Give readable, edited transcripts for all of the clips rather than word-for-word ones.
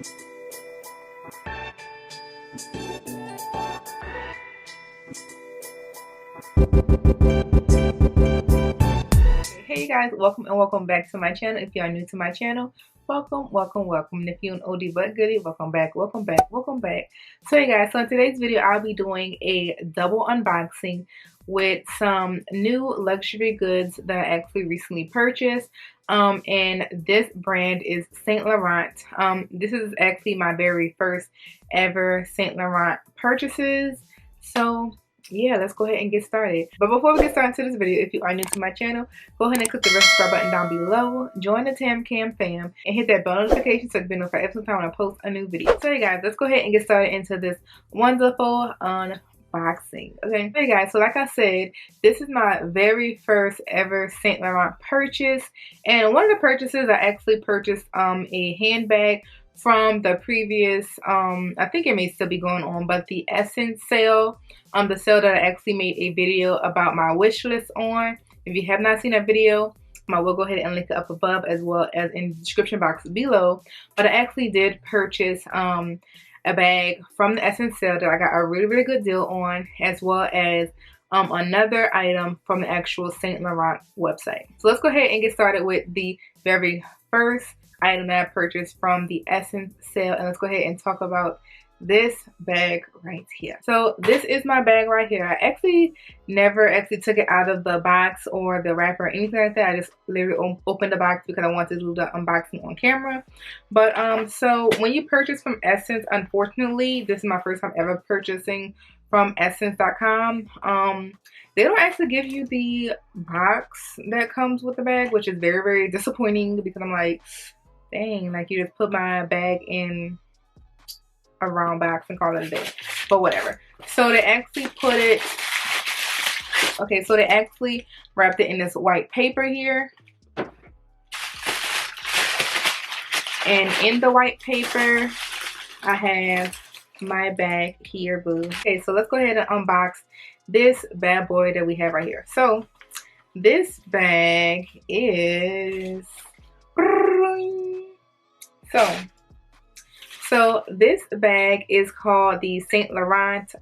Hey guys, welcome and welcome back to my channel. If you are new to my channel, welcome. And if you're an oldie but goodie, welcome back. So hey guys, so in today's video I'll be doing a double unboxing with some new luxury goods that I actually recently purchased. And this brand is Saint Laurent. This is actually my very first ever Saint Laurent purchases. So yeah, let's go ahead and get started. But before we get started to this video, if you are new to my channel, go ahead and click the red subscribe button down below, join the TAM KAM fam, and hit that bell notification so you can be notified every time when I post a new video. So hey guys, let's go ahead and get started into this wonderful unboxing. Okay, hey guys, so like I said, this is my very first ever Saint Laurent purchase, and one of the purchases I actually purchased a handbag from the previous I think it may still be going on, but the Essence sale, the sale that I actually made a video about my wish list on. If you have not seen that video, I will go ahead and link it up above as well as in the description box below. But I actually did purchase a bag from the Essence sale that I got a really good deal on, as well as another item from the actual Saint Laurent website. So let's go ahead and get started with the very first item that I purchased from the Essence sale, and let's go ahead and talk about this bag right here. So this is my bag right here. I actually never took it out of the box or the wrapper or anything like that. I just literally opened the box because I wanted to do the unboxing on camera. But so when you purchase from Essence, unfortunately this is my first time ever purchasing from Essence.com. They don't actually give you the box that comes with the bag, which is very disappointing, because I'm like, dang, like you just put my bag in a round box and call it a day. But whatever. So they actually put it, okay, so they actually wrapped it in this white paper here. And in the white paper, I have my bag here, boo. Okay, so let's go ahead and unbox this bad boy that we have right here. So this bag is... So this bag is called the Saint Laurent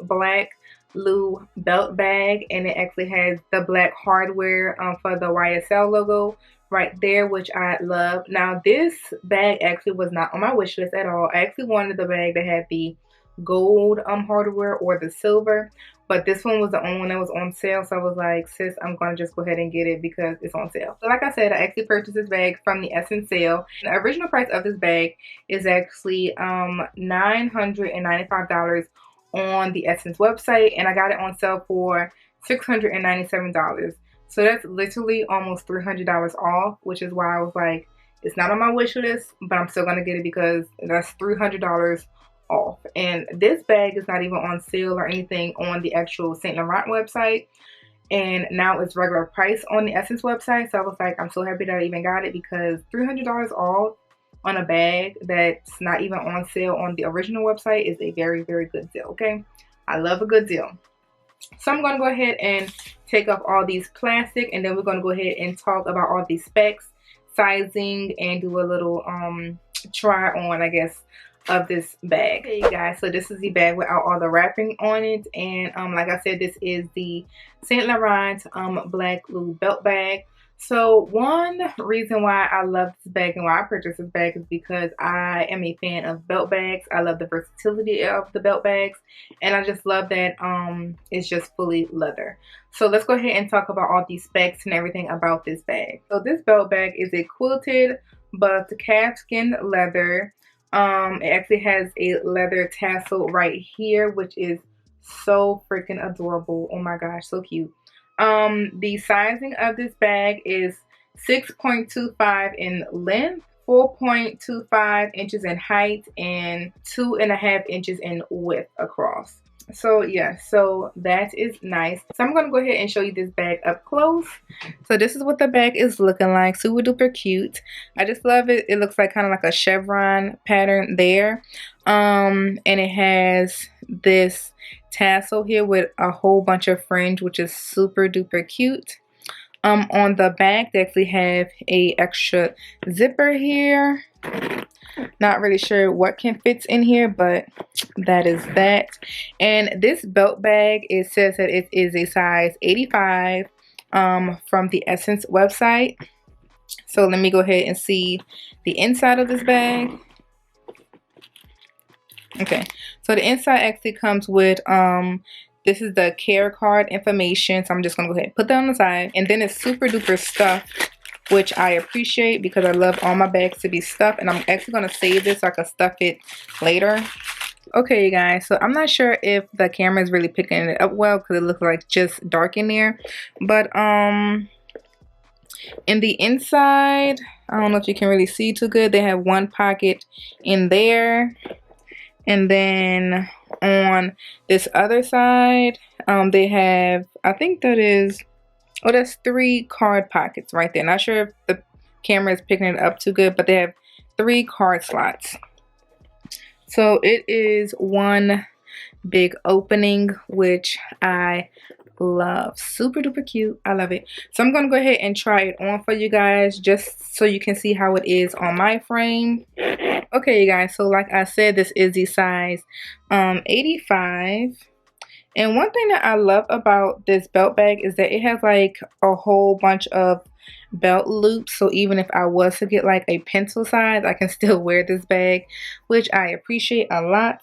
Black Ysl Belt bag, and it actually has the black hardware for the YSL logo right there, which I love. Now this bag actually was not on my wish list at all. I actually wanted the bag that had the gold hardware or the silver, but this one was the only one that was on sale, so I was like, sis, I'm gonna just go ahead and get it because it's on sale. So like I said, I actually purchased this bag from the Essence sale. The original price of this bag is actually $995 on the Essence website, and I got it on sale for $697. So that's literally almost $300 off, which is why I was like, it's not on my wish list, but I'm still gonna get it because that's $300 off. And this bag is not even on sale or anything on the actual Saint Laurent website, and now it's regular price on the Essence website. So I was like, I'm so happy that I even got it, because $300 off on a bag that's not even on sale on the original website is a very good deal. Okay, I love a good deal. So I'm gonna go ahead and take off all these plastic, and then we're gonna go ahead and talk about all these specs, sizing, and do a little try on, I guess, of this bag. Okay, you guys, so this is the bag without all the wrapping on it, and like I said, this is the Saint Laurent Black Ysl Belt bag. So one reason why I love this bag and why I purchased this bag is because I am a fan of belt bags. I love the versatility of the belt bags, and I just love that it's just fully leather. So let's go ahead and talk about all these specs and everything about this bag. So this belt bag is a quilted but calfskin leather. It actually has a leather tassel right here, which is so freaking adorable. Oh my gosh, so cute. The sizing of this bag is 6.25 in length, 4.25 inches in height, and 2.5 inches in width across. So yeah, so that is nice. So I'm gonna go ahead and show you this bag up close. So this is what the bag is looking like. Super duper cute. I just love it. It looks like kind of like a chevron pattern there. And it has this tassel here with a whole bunch of fringe, which is super duper cute. On the back they actually have a extra zipper here. Not really sure what can fit in here, but that is that. And this belt bag, it says that it is a size 85 from the Ssense website. So let me go ahead and see the inside of this bag. Okay, so the inside actually comes with this is the care card information. So I'm just gonna go ahead and put that on the side. And then it's super duper stuffed, which I appreciate because I love all my bags to be stuffed. And I'm actually gonna save this so I can stuff it later. Okay, you guys, so I'm not sure if the camera is really picking it up well because it looks like just dark in there. But in the inside, I don't know if you can really see too good. They have one pocket in there. And then on this other side, they have, I think that is, oh, that's 3 card pockets right there. Not sure if the camera is picking it up too good, but they have 3 card slots. So it is one big opening, which I love. Super duper cute. I love it. So I'm gonna go ahead and try it on for you guys just so you can see how it is on my frame. Okay, you guys, so like I said, this is the size 85. And one thing that I love about this belt bag is that it has like a whole bunch of belt loops. So even if I was to get like a pencil size, I can still wear this bag, which I appreciate a lot.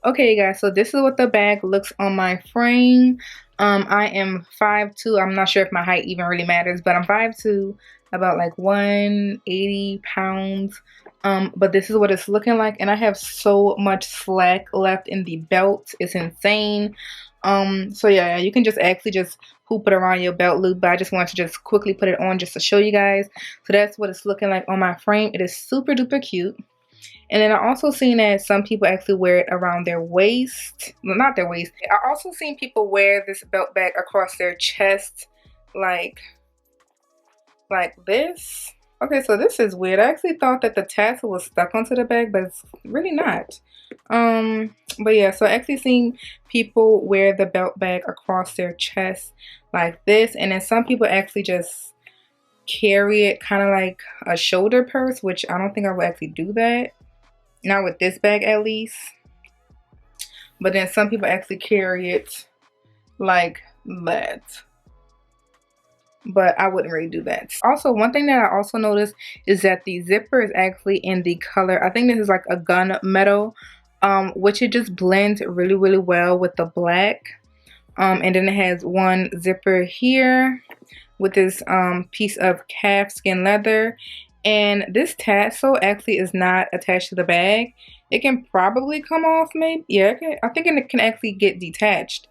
Okay, you guys, so this is what the bag looks on my frame. I am 5'2". I'm not sure if my height even really matters, but I'm 5'2", about like 180 pounds. But this is what it's looking like, and I have so much slack left in the belt. It's insane. So yeah, you can just actually just hoop it around your belt loop, but I just wanted to just quickly put it on just to show you guys. So that's what it's looking like on my frame. It is super duper cute. And then I also seen that some people actually wear it around their waist. Well, not their waist. I also seen people wear this belt bag across their chest like this. Okay, so this is weird. I actually thought that the tassel was stuck onto the bag, but it's really not. But yeah, so I actually seen people wear the belt bag across their chest like this. And then some people actually just carry it kind of like a shoulder purse, which I don't think I would actually do that. Not with this bag at least. But then some people actually carry it like that. But I wouldn't really do that. Also, one thing that I also noticed is that the zipper is actually in the color, I think this is like a gunmetal, which it just blends really, really well with the black. And then it has one zipper here with this piece of calf skin leather. And this tassel actually is not attached to the bag. It can probably come off, maybe. Yeah, I think it can actually get detached.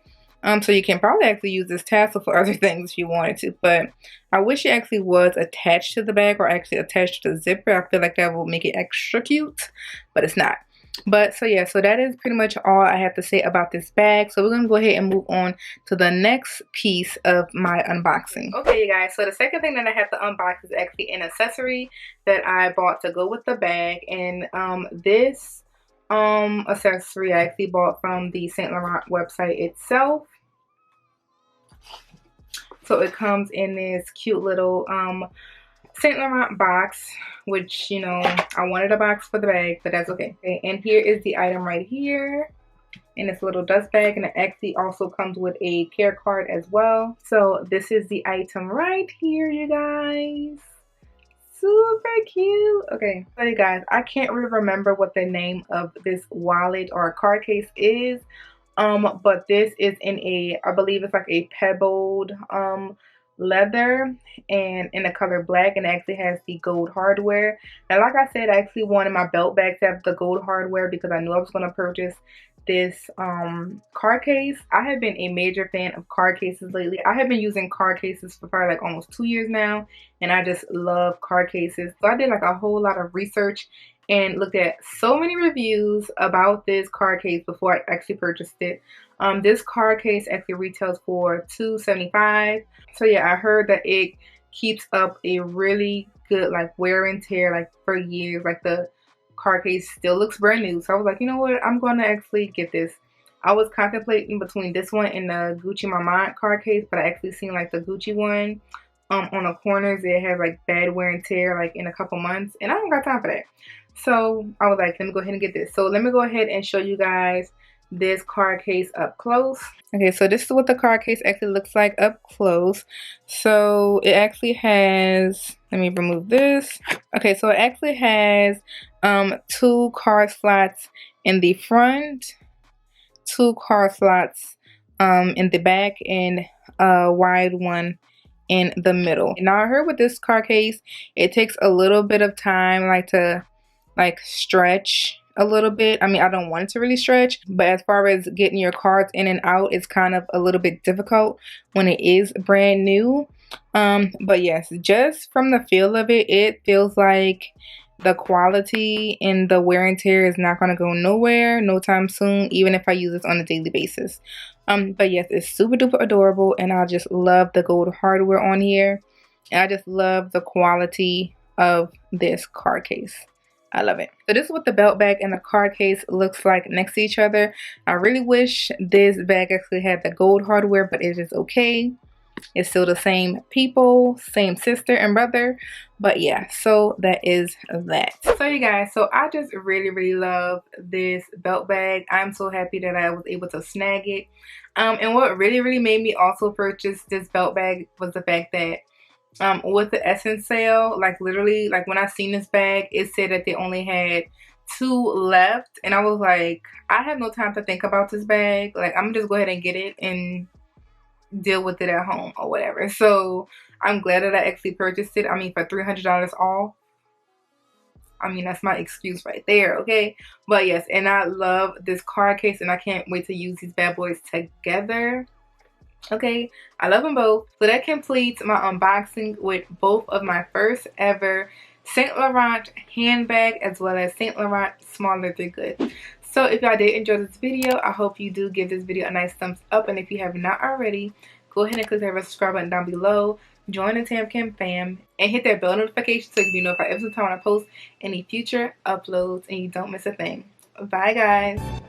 So you can probably actually use this tassel for other things if you wanted to. But I wish it actually was attached to the bag or actually attached to the zipper. I feel like that will make it extra cute, but it's not. But so yeah, so that is pretty much all I have to say about this bag. So we're gonna go ahead and move on to the next piece of my unboxing. Okay, you guys, so the second thing that I have to unbox is actually an accessory that I bought to go with the bag. And this accessory I actually bought from the Saint Laurent website itself. So it comes in this cute little Saint Laurent box, which, you know, I wanted a box for the bag, but that's okay. And here is the item right here in this little dust bag, and it actually also comes with a care card as well. So this is the item right here, you guys. Super cute. Okay, so you guys, I can't really remember what the name of this wallet or card case is, but this is in a, I believe it's like a pebbled leather and in the color black, and it actually has the gold hardware. And like I said, I actually wanted my belt bag to have the gold hardware because I knew I was going to purchase this card case. I have been a major fan of card cases lately. I have been using card cases for probably like almost 2 years now, and I just love card cases. So I did like a whole lot of research and looked at so many reviews about this card case before I actually purchased it. This card case actually retails for $275. So yeah, I heard that it keeps up a really good like wear and tear like for years. Like the card case still looks brand new. So I was like, you know what, I'm going to actually get this. I was contemplating between this one and the Gucci Marmont card case, but I actually seen like the Gucci one on the corners it has like bad wear and tear like in a couple months, and I don't got time for that. So I was like, let me go ahead and get this. So let me go ahead and show you guys this card case up close. Okay, so this is what the card case actually looks like up close. So it actually has, let me remove this. Okay, so it actually has 2 card slots in the front, 2 card slots in the back, and a wide one in the middle. Now I heard with this card case, it takes a little bit of time like to stretch a little bit. I mean, I don't want it to really stretch, but as far as getting your cards in and out, it's kind of a little bit difficult when it is brand new. But yes, just from the feel of it, it feels like the quality and the wear and tear is not going to go nowhere no time soon, even if I use this on a daily basis. But yes, it's super duper adorable, and I just love the gold hardware on here, and I just love the quality of this card case. I love it. So this is what the belt bag and the card case looks like next to each other. I really wish this bag actually had the gold hardware, but it is okay. It's still the same people, same sister and brother. But yeah, so that is that. So you guys, so I just really love this belt bag. I'm so happy that I was able to snag it. And what really made me also purchase this belt bag was the fact that with the Essence sale, like literally, like when I seen this bag, it said that they only had 2 left, and I was like, I have no time to think about this bag. Like, I'm gonna just go ahead and get it and deal with it at home or whatever. So I'm glad that I actually purchased it. I mean, for $300 off. I mean, that's my excuse right there, okay? But yes, and I love this card case, and I can't wait to use these bad boys together. Okay, I love them both. So that completes my unboxing with both of my first ever Saint Laurent handbag as well as Saint Laurent small leather goods. So if y'all did enjoy this video, I hope you do give this video a nice thumbs up. And if you have not already, go ahead and click that subscribe button down below. Join the Tam Kam fam and hit that bell notification so you can be notified every time I post any future uploads and you don't miss a thing. Bye guys.